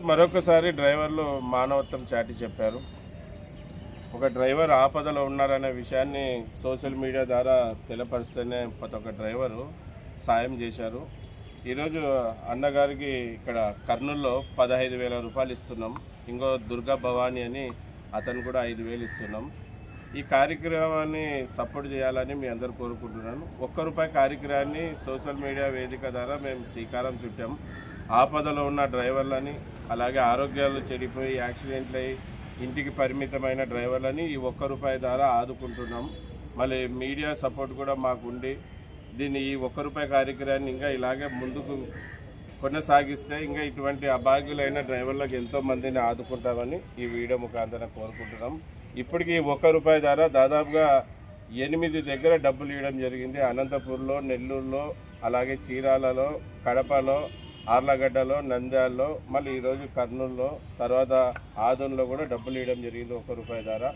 మరొకసారి డ్రైవర్లు మానవత్వం చాటి చెప్పారు. ఒక డ్రైవర్ ఆపదలో ఉన్నారనే విషయాన్ని సోషల్ మీడియా ద్వారా తెలియపరిస్తేనే ప్రతి ఒక్క డ్రైవరు సాయం చేశారు. ఈరోజు అన్నగారికి ఇక్కడ కర్నూలులో 15,000 రూపాయలు ఇస్తున్నాం. ఇంకో దుర్గా భవానీ అని అతను కూడా 5,000 ఇస్తున్నాం. ఈ కార్యక్రమాన్ని సపోర్ట్ చేయాలని మీ అందరూ కోరుకుంటున్నాను. ₹1 కార్యక్రమాన్ని సోషల్ మీడియా వేదిక ద్వారా మేము శ్రీకారం చుట్టాం. ఆపదలో ఉన్న డ్రైవర్లని, అలాగే ఆరోగ్యాలు చెడిపోయి యాక్సిడెంట్లు అయ్యి ఇంటికి పరిమితమైన డ్రైవర్లని ఈ ₹1 ద్వారా ఆదుకుంటున్నాం. మళ్ళీ మీడియా సపోర్ట్ కూడా మాకు ఉండి దీన్ని ఈ ₹1 కార్యక్రమాన్ని ఇంకా ఇలాగే ముందుకు కొనసాగిస్తే ఇంకా ఇటువంటి అభాగ్యులైన డ్రైవర్లకు ఎంతోమందిని ఆదుకుంటామని ఈ వీడియో ముఖాంతరం కోరుకుంటున్నాం. ఇప్పటికీ ₹1 ద్వారా దాదాపుగా 8 దగ్గర డబ్బులు ఇవ్వడం జరిగింది. అనంతపూర్లో, నెల్లూరులో, అలాగే చీరాలలో, కడపలో, ఆర్లగడ్డలో, నంద్యాలలో, మళ్ళీ ఈరోజు కర్నూలులో, తర్వాత ఆదోన్లో కూడా డబ్బులు ఇవ్వడం జరిగింది ₹1 ద్వారా.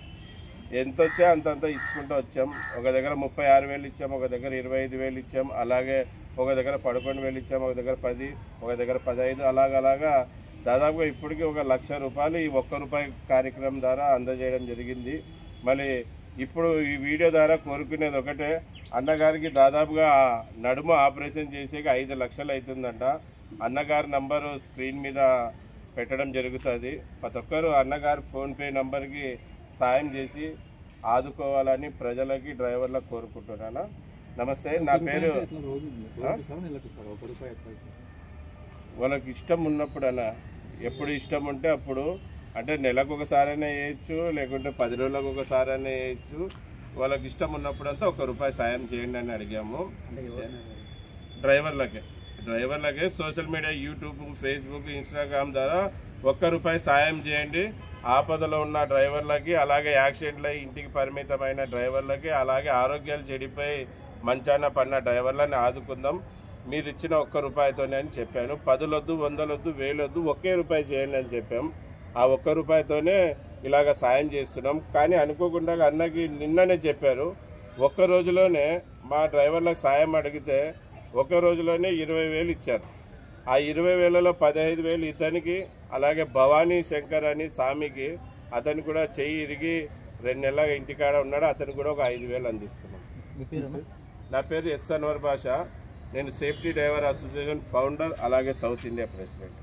ఎంత వచ్చా అంతంత ఇచ్చుకుంటూ వచ్చాం. ఒక దగ్గర 36,000 ఇచ్చాం, ఒక దగ్గర 25,000 ఇచ్చాం, అలాగే ఒక దగ్గర 11,000 ఇచ్చాం, ఒక దగ్గర 10, ఒక దగ్గర 15, అలాగా దాదాపుగా ఇప్పటికీ ₹1,00,000 ఈ ₹1 కార్యక్రమం ద్వారా అందజేయడం జరిగింది. మళ్ళీ ఇప్పుడు ఈ వీడియో ద్వారా కోరుకునేది ఒకటే, అన్నగారికి దాదాపుగా నడుము ఆపరేషన్ చేసేకి 5 లక్షలు అవుతుందంట. అన్నగారి నంబరు స్క్రీన్ మీద పెట్టడం జరుగుతుంది. ప్రతి ఒక్కరు అన్నగారి ఫోన్పే నంబర్కి సాయం చేసి ఆదుకోవాలని ప్రజలకి, డ్రైవర్లకు కోరుకుంటున్నాను. నమస్తే, నా పేరు. వాళ్ళకి ఇష్టం ఉన్నప్పుడు అన్న, ఎప్పుడు ఇష్టం ఉంటే అప్పుడు, అంటే నెలకు ఒకసారైనా వేయచ్చు, లేకుంటే 10 రోజులకు ఒకసారైనా వేయచ్చు. వాళ్ళకి ఇష్టం ఉన్నప్పుడంతా ₹1 సాయం చేయండి అని అడిగాము. డ్రైవర్లకే social media, YouTube, Facebook, Instagram ద్వారా ₹1 సాయం చేయండి. ఆపదలో ఉన్న డ్రైవర్లకి, అలాగే యాక్సిడెంట్లు ఇంటికి పరిమితమైన డ్రైవర్లకి, అలాగే ఆరోగ్యాలు చెడిపోయి మంచాన పడిన డ్రైవర్లని ఆదుకుందాం. మీరు ఇచ్చిన ₹1తోనే అని చెప్పాను. 10 వద్దు, 100 వద్దు, 1000 వద్దు, ₹1 చేయండి అని చెప్పాం. ఆ ₹1తోనే ఇలాగ సాయం చేస్తున్నాం. కానీ అనుకోకుండా అన్నకి నిన్ననే చెప్పారు, ఒక్క రోజులోనే మా డ్రైవర్లకు సాయం అడిగితే ఒక రోజులోనే 20,000 ఇచ్చారు. ఆ 20,000లో 15,000 ఇతనికి, అలాగే భవానీ శంకర్ అని స్వామికి, అతను కూడా చెయ్యి ఇరిగి 2 నెలల ఇంటికాడ ఉన్నాడు, అతను కూడా ఒక 5,000 అందిస్తున్నాం. నా పేరు ఎస్ అన్వర్ బాషా. నేను సేఫ్టీ డ్రైవర్ అసోసియేషన్ ఫౌండర్, అలాగే సౌత్ ఇండియా ప్రెసిడెంట్.